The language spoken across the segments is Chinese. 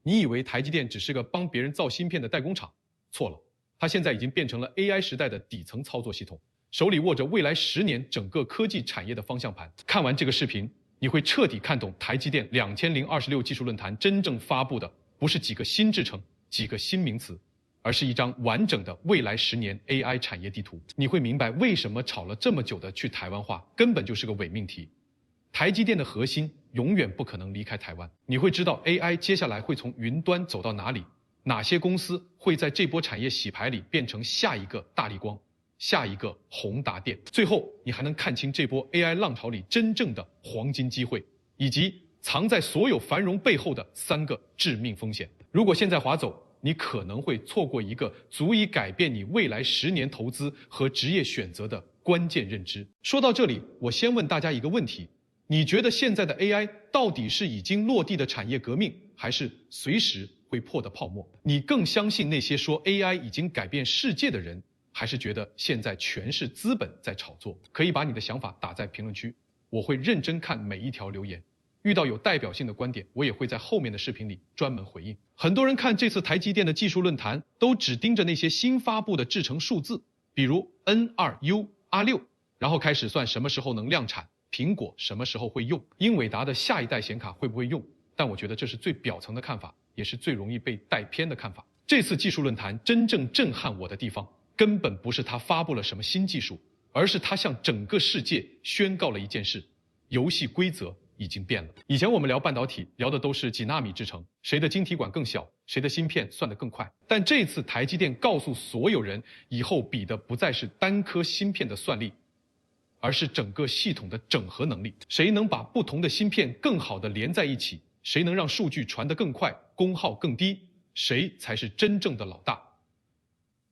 你以为台积电只是个帮别人造芯片的代工厂？错了，它现在已经变成了 AI 时代的底层操作系统，手里握着未来10年整个科技产业的方向盘。看完这个视频，你会彻底看懂台积电2026技术论坛真正发布的不是几个新制程、几个新名词，而是一张完整的未来10年 AI 产业地图。你会明白为什么吵了这么久的去台湾化根本就是个伪命题。台积电的核心永远不可能离开台湾。你会知道 AI 接下来会从云端走到哪里，哪些公司会在这波产业洗牌里变成下一个大立光、下一个宏达电。最后，你还能看清这波 AI 浪潮里真正的黄金机会，以及藏在所有繁荣背后的3个致命风险。如果现在划走，你可能会错过一个足以改变你未来10年投资和职业选择的关键认知。说到这里，我先问大家一个问题。你觉得现在的 AI 到底是已经落地的产业革命，还是随时会破的泡沫？你更相信那些说 AI 已经改变世界的人，还是觉得现在全是资本在炒作？可以把你的想法打在评论区，我会认真看每一条留言。遇到有代表性的观点，我也会在后面的视频里专门回应。很多人看这次台积电的技术论坛，都只盯着那些新发布的制程数字，比如 N2U、R6，然后开始算什么时候能量产。苹果什么时候会用？英伟达的下一代显卡会不会用？但我觉得这是最表层的看法，也是最容易被带偏的看法。这次技术论坛真正震撼我的地方，根本不是它发布了什么新技术，而是它向整个世界宣告了一件事：游戏规则已经变了。以前我们聊半导体，聊的都是几纳米制程，谁的晶体管更小，谁的芯片算得更快。但这次台积电告诉所有人，以后比的不再是单颗芯片的算力，而是整个系统的整合能力。谁能把不同的芯片更好地连在一起，谁能让数据传得更快，功耗更低，谁才是真正的老大。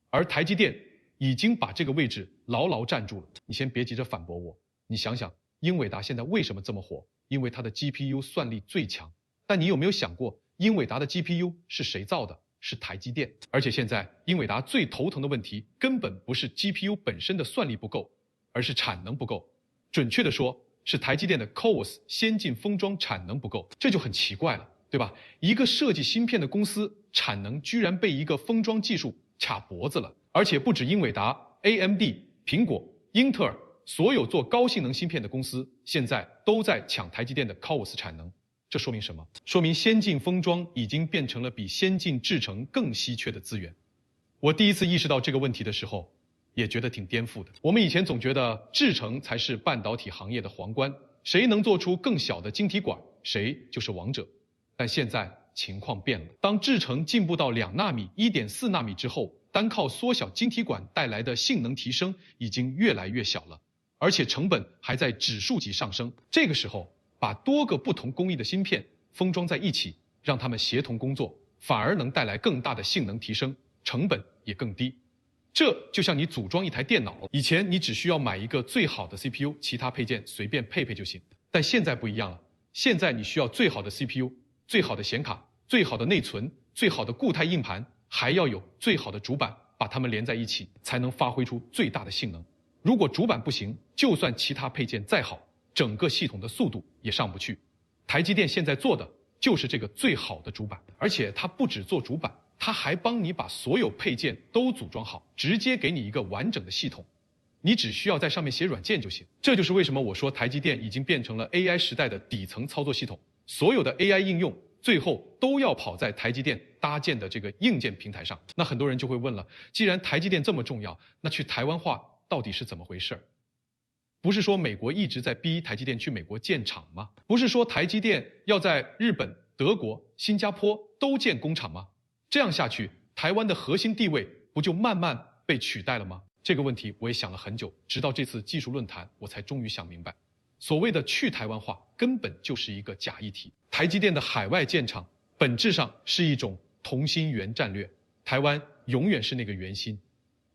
而台积电已经把这个位置牢牢站住了。你先别急着反驳我，你想想英伟达现在为什么这么火？因为它的 GPU 算力最强。但你有没有想过，英伟达的 GPU 是谁造的？是台积电。而且现在英伟达最头疼的问题根本不是 GPU 本身的算力不够，而是产能不够，准确的说，是台积电的 CoWoS 先进封装产能不够，这就很奇怪了，对吧？一个设计芯片的公司，产能居然被一个封装技术卡脖子了，而且不止英伟达、AMD、苹果、英特尔，所有做高性能芯片的公司，现在都在抢台积电的 CoWoS 产能。这说明什么？说明先进封装已经变成了比先进制程更稀缺的资源。我第一次意识到这个问题的时候，也觉得挺颠覆的。我们以前总觉得制程才是半导体行业的皇冠，谁能做出更小的晶体管，谁就是王者。但现在情况变了，当制程进步到2纳米、1.4纳米之后，单靠缩小晶体管带来的性能提升已经越来越小了，而且成本还在指数级上升。这个时候，把多个不同工艺的芯片封装在一起，让它们协同工作，反而能带来更大的性能提升，成本也更低。这就像你组装一台电脑，以前你只需要买一个最好的 CPU， 其他配件随便配就行。但现在不一样了，现在你需要最好的 CPU、最好的显卡、最好的内存、最好的固态硬盘，还要有最好的主板，把它们连在一起，才能发挥出最大的性能。如果主板不行，就算其他配件再好，整个系统的速度也上不去。台积电现在做的就是这个最好的主板，而且它不只做主板，它还帮你把所有配件都组装好，直接给你一个完整的系统，你只需要在上面写软件就行。这就是为什么我说台积电已经变成了 AI 时代的底层操作系统，所有的 AI 应用最后都要跑在台积电搭建的这个硬件平台上。那很多人就会问了，既然台积电这么重要，那去台湾化到底是怎么回事？不是说美国一直在逼台积电去美国建厂吗？不是说台积电要在日本、德国、新加坡都建工厂吗？这样下去，台湾的核心地位不就慢慢被取代了吗？这个问题我也想了很久，直到这次技术论坛，我才终于想明白，所谓的去台湾化根本就是一个假议题。台积电的海外建厂本质上是一种同心圆战略，台湾永远是那个圆心，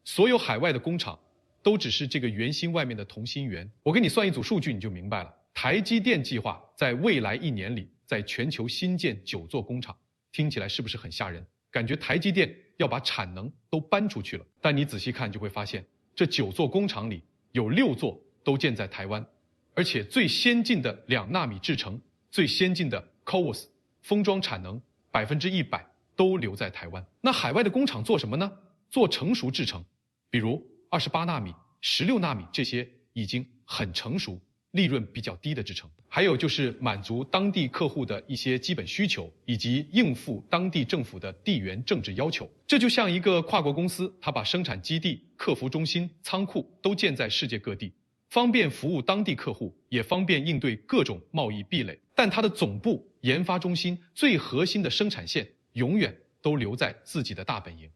所有海外的工厂都只是这个圆心外面的同心圆。我给你算一组数据，你就明白了。台积电计划在未来1年里，在全球新建9座工厂，听起来是不是很吓人？感觉台积电要把产能都搬出去了。但你仔细看就会发现，这9座工厂里有6座都建在台湾，而且最先进的2纳米制程、最先进的 CoWoS 封装产能100%都留在台湾。那海外的工厂做什么呢？做成熟制程，比如28纳米、16纳米这些已经很成熟、利润比较低的制程。还有就是满足当地客户的一些基本需求，以及应付当地政府的地缘政治要求。这就像一个跨国公司，它把生产基地、客服中心、仓库都建在世界各地，方便服务当地客户，也方便应对各种贸易壁垒。但它的总部、研发中心、最核心的生产线永远都留在自己的大本营。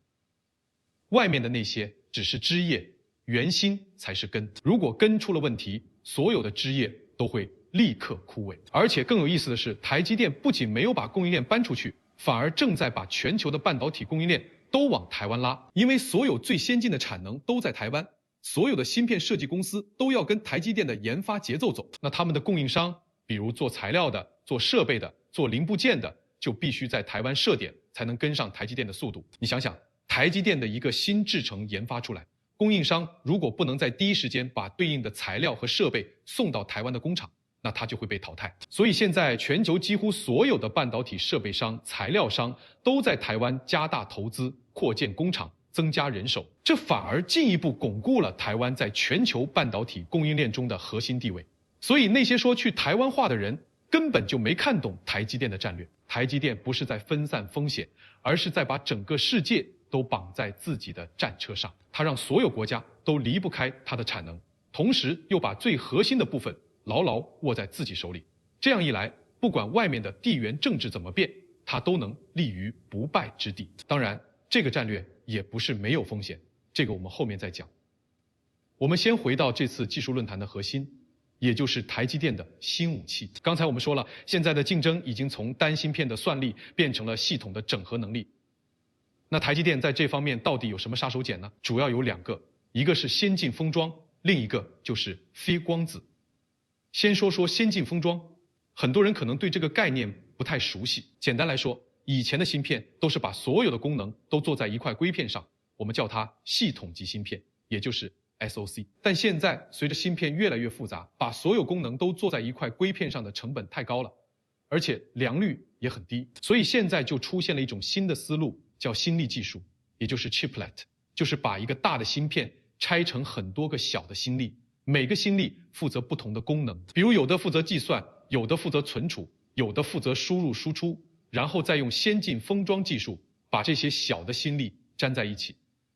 外面的那些只是枝叶，圆心才是根。如果根出了问题，所有的枝叶都会立刻枯萎。而且更有意思的是，台积电不仅没有把供应链搬出去，反而正在把全球的半导体供应链都往台湾拉。因为所有最先进的产能都在台湾，所有的芯片设计公司都要跟台积电的研发节奏走。那他们的供应商，比如做材料的、做设备的、做零部件的，就必须在台湾设点，才能跟上台积电的速度。你想想，台积电的一个新制程研发出来，供应商如果不能在第一时间把对应的材料和设备送到台湾的工厂，那它就会被淘汰。所以现在全球几乎所有的半导体设备商、材料商都在台湾加大投资、扩建工厂、增加人手，这反而进一步巩固了台湾在全球半导体供应链中的核心地位。所以那些说去台湾化的人根本就没看懂台积电的战略。台积电不是在分散风险，而是在把整个世界都绑在自己的战车上。它让所有国家都离不开它的产能，同时又把最核心的部分牢牢握在自己手里。这样一来，不管外面的地缘政治怎么变，它都能立于不败之地。当然，这个战略也不是没有风险，这个我们后面再讲。我们先回到这次技术论坛的核心，也就是台积电的新武器。刚才我们说了，现在的竞争已经从单芯片的算力变成了系统的整合能力。那台积电在这方面到底有什么杀手锏呢？主要有2个，一个是先进封装，另一个就是非光子。先说说先进封装，很多人可能对这个概念不太熟悉。简单来说，以前的芯片都是把所有的功能都做在一块硅片上，我们叫它系统级芯片，也就是 SoC。但现在随着芯片越来越复杂，把所有功能都做在一块硅片上的成本太高了，而且良率也很低，所以现在就出现了一种新的思路，叫芯粒技术，也就是 chiplet， 就是把一个大的芯片拆成很多个小的芯粒，每个芯粒负责不同的功能，比如有的负责计算，有的负责存储，有的负责输入输出，然后再用先进封装技术把这些小的芯粒粘在一起，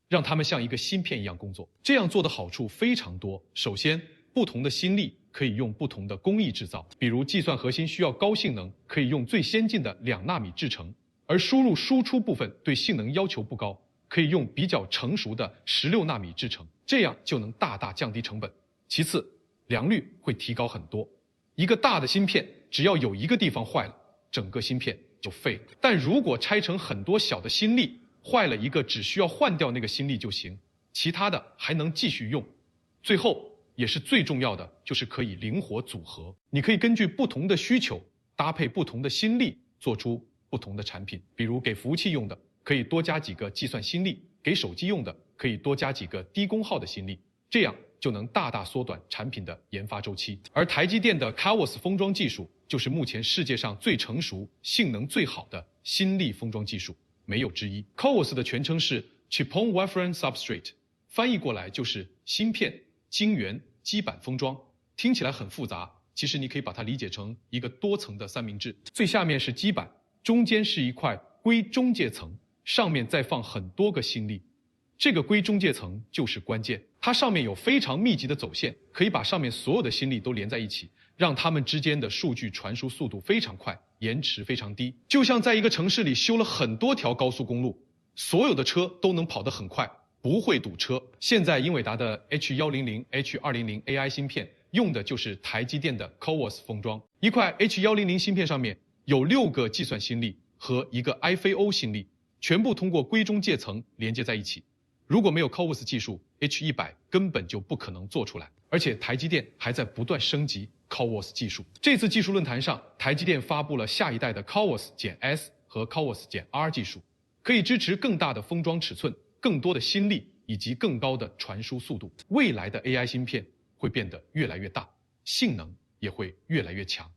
让它们像一个芯片一样工作。这样做的好处非常多。首先，不同的芯粒可以用不同的工艺制造，比如计算核心需要高性能，可以用最先进的2纳米制程，而输入输出部分对性能要求不高，可以用比较成熟的16纳米制程，这样就能大大降低成本。其次，良率会提高很多。一个大的芯片只要有一个地方坏了，整个芯片就废了。但如果拆成很多小的芯粒，坏了一个只需要换掉那个芯粒就行，其他的还能继续用。最后也是最重要的，就是可以灵活组合。你可以根据不同的需求搭配不同的芯粒，做出不同的产品。比如给服务器用的，可以多加几个计算芯粒；给手机用的，可以多加几个低功耗的芯粒。这样就能大大缩短产品的研发周期。而台积电的 CoWoS 封装技术就是目前世界上最成熟、性能最好的芯粒封装技术，没有之一。CoWoS 的全称是 Chip-on-Wafer Substrate， 翻译过来就是芯片、晶圆、基板封装。听起来很复杂，其实你可以把它理解成一个多层的三明治，最下面是基板，中间是一块硅中介层，上面再放很多个芯粒。这个硅中介层就是关键，它上面有非常密集的走线，可以把上面所有的芯粒都连在一起，让它们之间的数据传输速度非常快，延迟非常低。就像在一个城市里修了很多条高速公路，所有的车都能跑得很快，不会堵车。现在英伟达的 H100、H200 AI 芯片用的就是台积电的 CoWoS 封装。一块 H100 芯片上面有6个计算芯粒和一个 IFO 芯粒，全部通过硅中介层连接在一起。如果没有 CoWoS 技术 ，H100 根本就不可能做出来。而且台积电还在不断升级 CoWoS 技术。这次技术论坛上，台积电发布了下一代的 CoWoS-S 和 CoWoS-R 技术，可以支持更大的封装尺寸、更多的芯粒以及更高的传输速度。未来的 AI 芯片会变得越来越大，性能也会越来越强。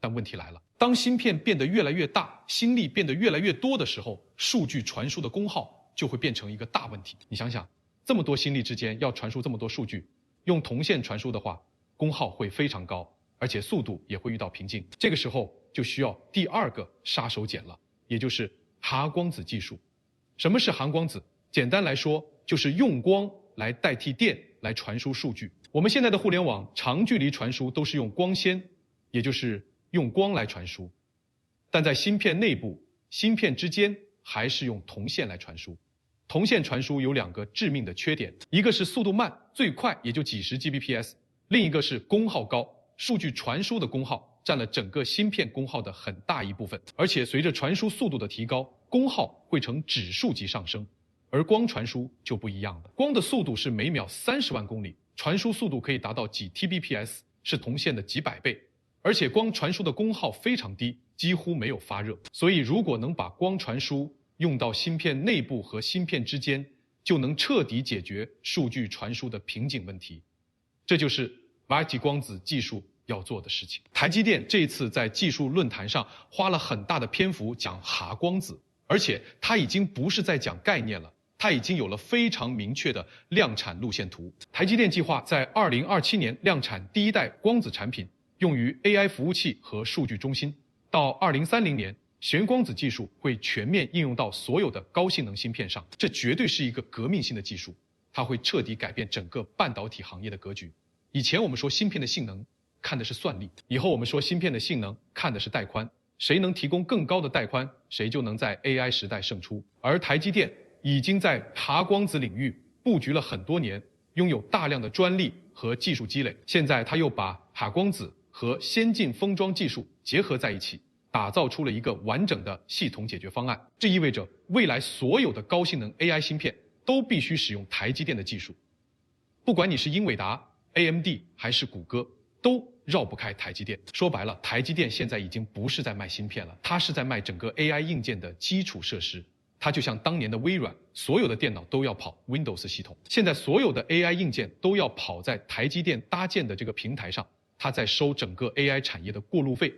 但问题来了，当芯片变得越来越大，芯粒变得越来越多的时候，数据传输的功耗就会变成一个大问题。你想想，这么多芯粒之间要传输这么多数据，用铜线传输的话，功耗会非常高，而且速度也会遇到瓶颈。这个时候就需要第二个杀手锏了，也就是哈光子技术。什么是哈光子？简单来说，就是用光来代替电来传输数据。我们现在的互联网长距离传输都是用光纤，也就是用光来传输，但在芯片内部、芯片之间还是用铜线来传输。铜线传输有2个致命的缺点，一个是速度慢，最快也就几十 Gbps， 另一个是功耗高，数据传输的功耗占了整个芯片功耗的很大一部分，而且随着传输速度的提高，功耗会呈指数级上升。而光传输就不一样了，光的速度是每秒30万公里，传输速度可以达到几 Tbps， 是铜线的几百倍。而且光传输的功耗非常低，几乎没有发热。所以如果能把光传输用到芯片内部和芯片之间，就能彻底解决数据传输的瓶颈问题。这就是瓦尔基光子技术要做的事情。台积电这一次在技术论坛上花了很大的篇幅讲哈光子，而且它已经不是在讲概念了，它已经有了非常明确的量产路线图。台积电计划在2027年量产第一代光子产品，用于 AI 服务器和数据中心。到2030年，悬光子技术会全面应用到所有的高性能芯片上，这绝对是一个革命性的技术，它会彻底改变整个半导体行业的格局。以前我们说芯片的性能看的是算力，以后我们说芯片的性能看的是带宽，谁能提供更高的带宽，谁就能在 AI 时代胜出。而台积电已经在哈光子领域布局了很多年，拥有大量的专利和技术积累，现在它又把哈光子和先进封装技术结合在一起，打造出了一个完整的系统解决方案。这意味着未来所有的高性能 AI 芯片都必须使用台积电的技术，不管你是英伟达、AMD 还是谷歌，都绕不开台积电。说白了，台积电现在已经不是在卖芯片了，它是在卖整个 AI 硬件的基础设施。它就像当年的微软，所有的电脑都要跑 Windows 系统，现在所有的 AI 硬件都要跑在台积电搭建的这个平台上，它在收整个 AI 产业的过路费，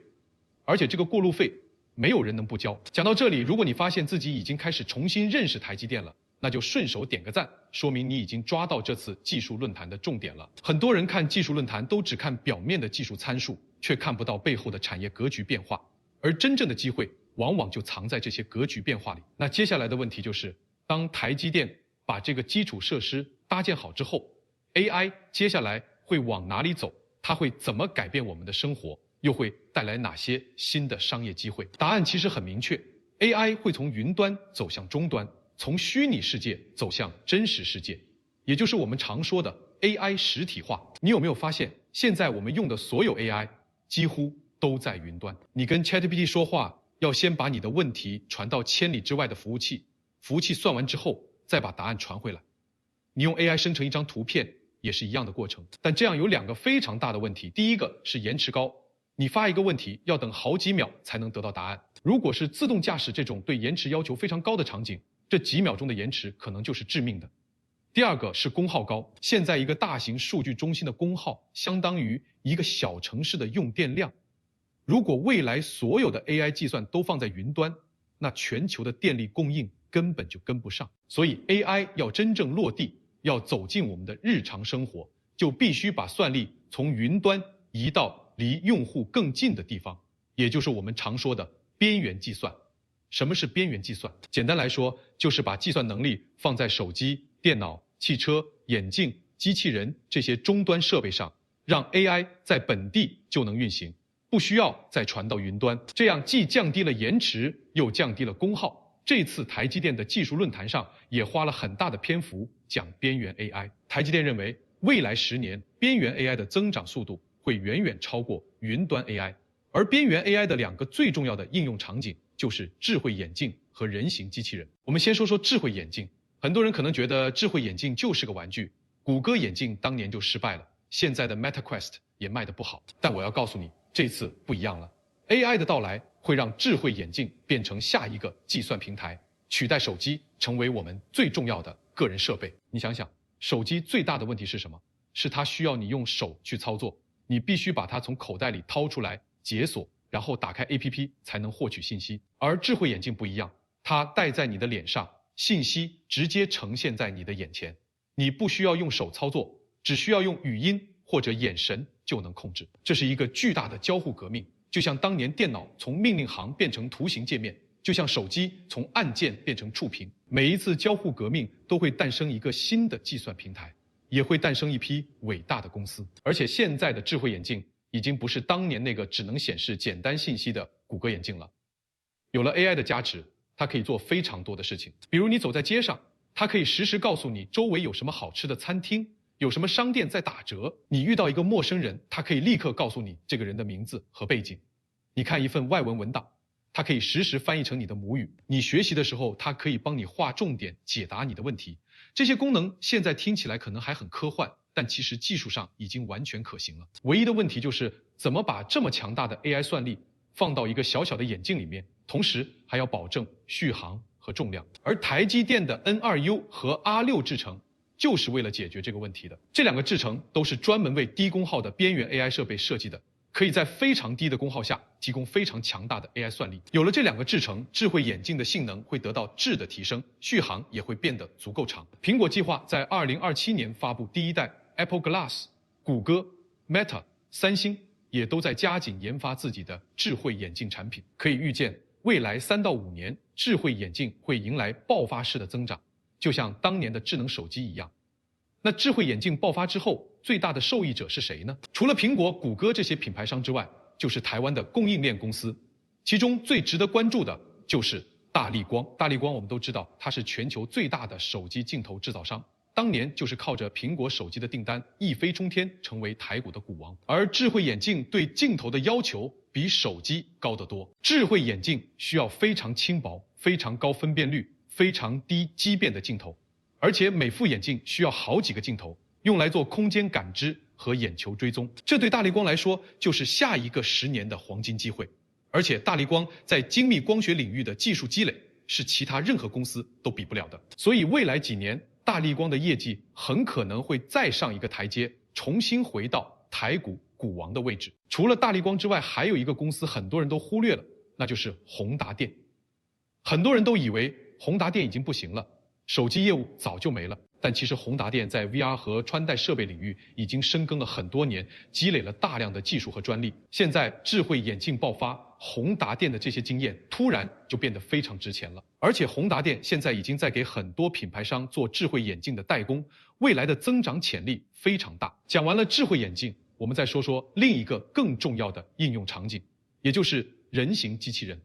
而且这个过路费没有人能不交。讲到这里，如果你发现自己已经开始重新认识台积电了，那就顺手点个赞，说明你已经抓到这次技术论坛的重点了。很多人看技术论坛都只看表面的技术参数，却看不到背后的产业格局变化，而真正的机会往往就藏在这些格局变化里。那接下来的问题就是，当台积电把这个基础设施搭建好之后， AI 接下来会往哪里走？它会怎么改变我们的生活？又会带来哪些新的商业机会？答案其实很明确， AI 会从云端走向终端，从虚拟世界走向真实世界，也就是我们常说的 AI 实体化。你有没有发现，现在我们用的所有 AI 几乎都在云端？你跟 ChatGPT 说话，要先把你的问题传到千里之外的服务器，服务器算完之后再把答案传回来。你用 AI 生成一张图片也是一样的过程，但这样有2个非常大的问题。第一个是延迟高，你发一个问题要等好几秒才能得到答案。如果是自动驾驶这种对延迟要求非常高的场景，这几秒钟的延迟可能就是致命的。第2个是功耗高，现在一个大型数据中心的功耗相当于一个小城市的用电量。如果未来所有的 AI 计算都放在云端，那全球的电力供应根本就跟不上。所以 AI 要真正落地，要走进我们的日常生活，就必须把算力从云端移到离用户更近的地方，也就是我们常说的边缘计算。什么是边缘计算？简单来说，就是把计算能力放在手机、电脑、汽车、眼镜、机器人这些终端设备上，让 AI 在本地就能运行，不需要再传到云端，这样既降低了延迟，又降低了功耗。这次台积电的技术论坛上也花了很大的篇幅讲边缘 AI。台积电认为，未来10年边缘 AI 的增长速度会远远超过云端 AI， 而边缘 AI 的2个最重要的应用场景就是智慧眼镜和人形机器人。我们先说说智慧眼镜，很多人可能觉得智慧眼镜就是个玩具，谷歌眼镜当年就失败了，现在的 Meta Quest 也卖得不好。但我要告诉你，这次不一样了， AI 的到来会让智慧眼镜变成下一个计算平台，取代手机成为我们最重要的个人设备。你想想，手机最大的问题是什么？是它需要你用手去操作，你必须把它从口袋里掏出来解锁，然后打开 APP 才能获取信息。而智慧眼镜不一样，它戴在你的脸上，信息直接呈现在你的眼前，你不需要用手操作，只需要用语音或者眼神就能控制。这是一个巨大的交互革命，就像当年电脑从命令行变成图形界面，就像手机从按键变成触屏。每一次交互革命都会诞生一个新的计算平台，也会诞生一批伟大的公司。而且现在的智慧眼镜已经不是当年那个只能显示简单信息的谷歌眼镜了。有了 AI 的加持，它可以做非常多的事情。比如你走在街上，它可以实时告诉你周围有什么好吃的餐厅，有什么商店在打折。你遇到一个陌生人，它可以立刻告诉你这个人的名字和背景。你看一份外文文档，它可以实时翻译成你的母语。你学习的时候，它可以帮你划重点，解答你的问题。这些功能现在听起来可能还很科幻，但其实技术上已经完全可行了。唯一的问题就是怎么把这么强大的 AI 算力放到一个小小的眼镜里面，同时还要保证续航和重量。而台积电的 N2U 和 R6 制程就是为了解决这个问题的。这两个制程都是专门为低功耗的边缘 AI 设备设计的，可以在非常低的功耗下提供非常强大的 AI 算力。有了这两个制程，智慧眼镜的性能会得到质的提升，续航也会变得足够长。苹果计划在2027年发布第一代 Apple Glass， 谷歌、Meta、三星也都在加紧研发自己的智慧眼镜产品。可以预见，未来3到5年，智慧眼镜会迎来爆发式的增长，就像当年的智能手机一样。那智慧眼镜爆发之后，最大的受益者是谁呢？除了苹果、谷歌这些品牌商之外，就是台湾的供应链公司。其中最值得关注的就是大立光。大立光我们都知道，它是全球最大的手机镜头制造商，当年就是靠着苹果手机的订单一飞冲天，成为台股的股王。而智慧眼镜对镜头的要求比手机高得多。智慧眼镜需要非常轻薄、非常高分辨率、非常低畸变的镜头，而且每副眼镜需要好几个镜头，用来做空间感知和眼球追踪。这对大立光来说就是下一个10年的黄金机会。而且大立光在精密光学领域的技术积累是其他任何公司都比不了的。所以未来几年，大立光的业绩很可能会再上一个台阶，重新回到台股股王的位置。除了大立光之外，还有一个公司很多人都忽略了，那就是宏达电。很多人都以为宏达电已经不行了，手机业务早就没了。但其实宏达电在 VR 和穿戴设备领域已经深耕了很多年，积累了大量的技术和专利。现在智慧眼镜爆发，宏达电的这些经验突然就变得非常值钱了。而且宏达电现在已经在给很多品牌商做智慧眼镜的代工，未来的增长潜力非常大。讲完了智慧眼镜，我们再说说另一个更重要的应用场景，也就是人形机器人。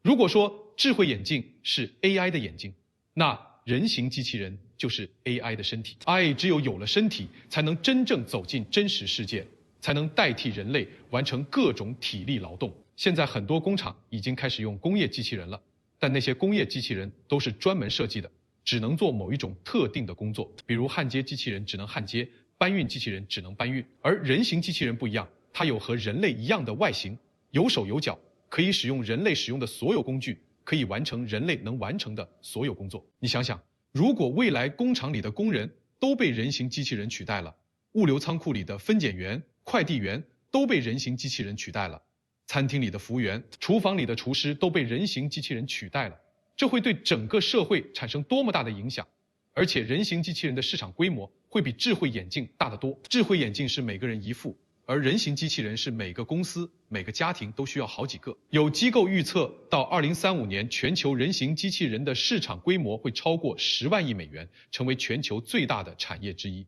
如果说智慧眼镜是 AI 的眼镜，那人形机器人就是 AI 的身体。只有了身体，才能真正走进真实世界，才能代替人类完成各种体力劳动。现在很多工厂已经开始用工业机器人了，但那些工业机器人都是专门设计的，只能做某一种特定的工作，比如焊接机器人只能焊接，搬运机器人只能搬运。而人形机器人不一样，它有和人类一样的外形，有手有脚，可以使用人类使用的所有工具，可以完成人类能完成的所有工作。你想想，如果未来工厂里的工人都被人形机器人取代了，物流仓库里的分拣员、快递员都被人形机器人取代了，餐厅里的服务员、厨房里的厨师都被人形机器人取代了，这会对整个社会产生多么大的影响。而且人形机器人的市场规模会比智慧眼镜大得多。智慧眼镜是每个人一副，而人形机器人是每个公司、每个家庭都需要好几个。有机构预测，到2035年，全球人形机器人的市场规模会超过10万亿美元，成为全球最大的产业之一。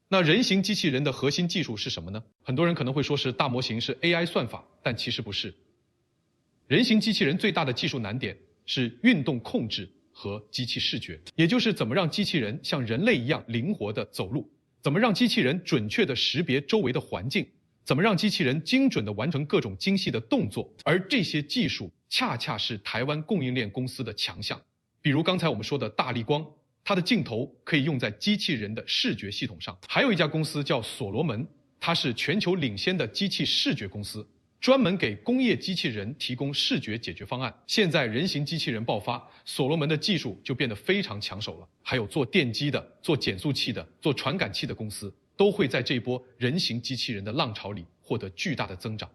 那人形机器人的核心技术是什么呢？很多人可能会说是大模型，是 AI 算法，但其实不是。人形机器人最大的技术难点是运动控制和机器视觉，也就是怎么让机器人像人类一样灵活地走路，怎么让机器人准确地识别周围的环境，怎么让机器人精准地完成各种精细的动作。而这些技术恰恰是台湾供应链公司的强项。比如刚才我们说的大立光，它的镜头可以用在机器人的视觉系统上。还有一家公司叫所罗门，它是全球领先的机器视觉公司，专门给工业机器人提供视觉解决方案。现在人形机器人爆发，所罗门的技术就变得非常抢手了。还有做电机的、做减速器的、做传感器的公司，都会在这波人形机器人的浪潮里获得巨大的增长。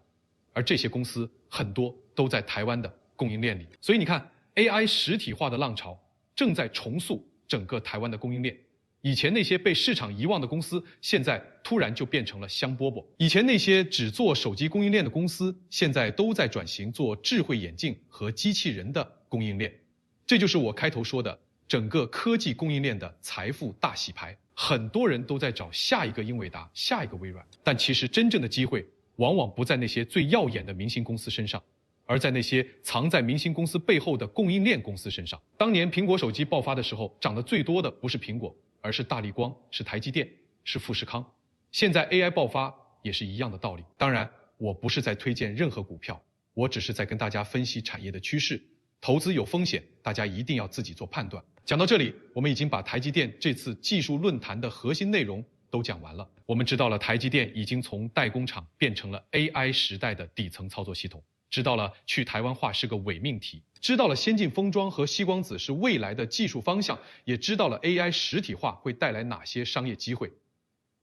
而这些公司很多都在台湾的供应链里。所以你看 ，AI 实体化的浪潮正在重塑整个台湾的供应链。以前那些被市场遗忘的公司，现在突然就变成了香饽饽；以前那些只做手机供应链的公司，现在都在转型做智慧眼镜和机器人的供应链。这就是我开头说的整个科技供应链的财富大洗牌。很多人都在找下一个英伟达、下一个微软，但其实真正的机会往往不在那些最耀眼的明星公司身上，而在那些藏在明星公司背后的供应链公司身上。当年苹果手机爆发的时候，涨得最多的不是苹果，而是大立光，是台积电，是富士康。现在 AI 爆发也是一样的道理。当然，我不是在推荐任何股票，我只是在跟大家分析产业的趋势。投资有风险，大家一定要自己做判断。讲到这里，我们已经把台积电这次技术论坛的核心内容都讲完了。我们知道了台积电已经从代工厂变成了 AI 时代的底层操作系统，知道了去台湾化是个伪命题，知道了先进封装和硒光子是未来的技术方向，也知道了 AI 实体化会带来哪些商业机会。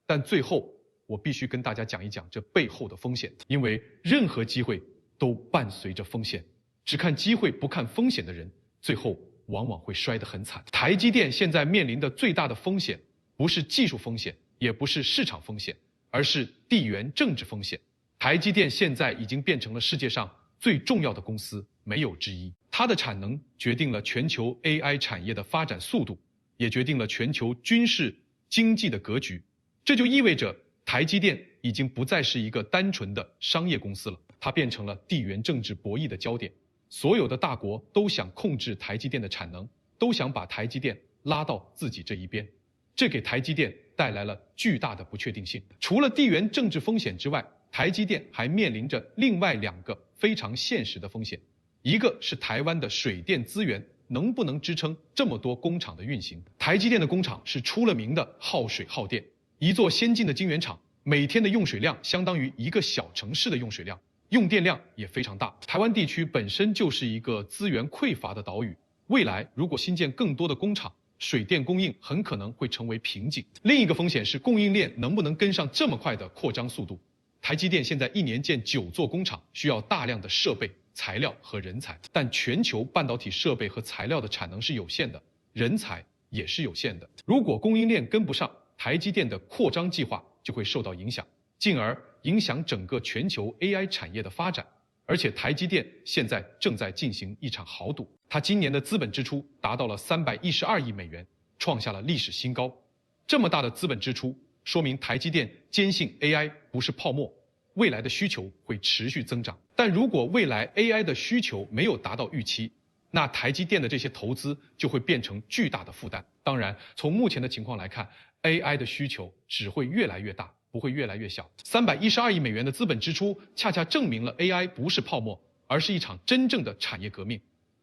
但最后，我必须跟大家讲一讲这背后的风险，因为任何机会都伴随着风险。只看机会不看风险的人，最后往往会摔得很惨。台积电现在面临的最大的风险，不是技术风险，也不是市场风险，而是地缘政治风险。台积电现在已经变成了世界上最重要的公司，没有之一。它的产能决定了全球 AI 产业的发展速度，也决定了全球军事经济的格局。这就意味着台积电已经不再是一个单纯的商业公司了，它变成了地缘政治博弈的焦点。所有的大国都想控制台积电的产能，都想把台积电拉到自己这一边，这给台积电带来了巨大的不确定性。除了地缘政治风险之外，台积电还面临着另外2个非常现实的风险，一个是台湾的水电资源能不能支撑这么多工厂的运行。台积电的工厂是出了名的耗水耗电，一座先进的晶圆厂每天的用水量相当于一个小城市的用水量，用电量也非常大。台湾地区本身就是一个资源匮乏的岛屿，未来如果新建更多的工厂，水电供应很可能会成为瓶颈。另一个风险是供应链能不能跟上这么快的扩张速度。台积电现在1年建9座工厂，需要大量的设备、材料和人才，但全球半导体设备和材料的产能是有限的，人才也是有限的。如果供应链跟不上，台积电的扩张计划就会受到影响，进而影响整个全球 AI 产业的发展。而且台积电现在正在进行一场豪赌，它今年的资本支出达到了312亿美元，创下了历史新高。这么大的资本支出，说明台积电坚信 AI 不是泡沫，未来的需求会持续增长。但如果未来 AI 的需求没有达到预期，那台积电的这些投资就会变成巨大的负担。当然，从目前的情况来看， AI 的需求只会越来越大，不会越来越小。312亿美元的资本支出，恰恰证明了 AI 不是泡沫，而是一场真正的产业革命。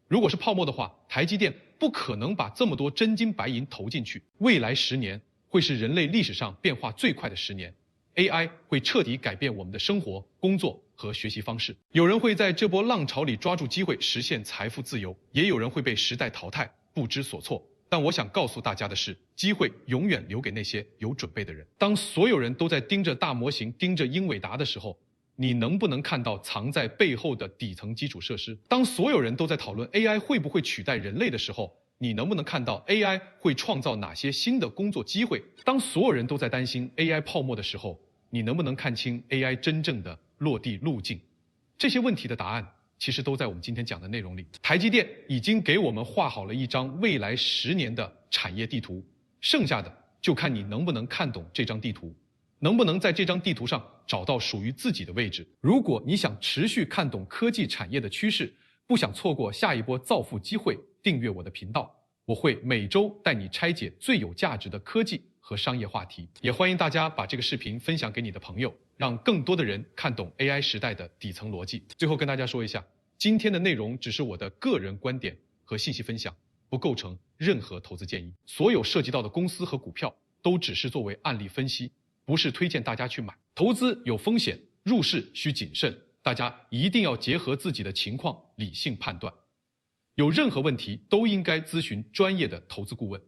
如果是泡沫的话，台积电不可能把这么多真金白银投进去。未来10年会是人类历史上变化最快的10年。AI 会彻底改变我们的生活、工作和学习方式。有人会在这波浪潮里抓住机会实现财富自由，也有人会被时代淘汰，不知所措。但我想告诉大家的是，机会永远留给那些有准备的人。当所有人都在盯着大模型、盯着英伟达的时候，你能不能看到藏在背后的底层基础设施？当所有人都在讨论 AI 会不会取代人类的时候，你能不能看到 AI 会创造哪些新的工作机会？当所有人都在担心 AI 泡沫的时候，你能不能看清 AI 真正的落地路径？这些问题的答案其实都在我们今天讲的内容里。台积电已经给我们画好了一张未来10年的产业地图，剩下的就看你能不能看懂这张地图，能不能在这张地图上找到属于自己的位置。如果你想持续看懂科技产业的趋势，不想错过下一波造富机会，订阅我的频道，我会每周带你拆解最有价值的科技和商业话题。也欢迎大家把这个视频分享给你的朋友，让更多的人看懂 AI 时代的底层逻辑。最后跟大家说一下，今天的内容只是我的个人观点和信息分享，不构成任何投资建议。所有涉及到的公司和股票都只是作为案例分析，不是推荐大家去买。投资有风险，入市需谨慎，大家一定要结合自己的情况理性判断。有任何问题都应该咨询专业的投资顾问。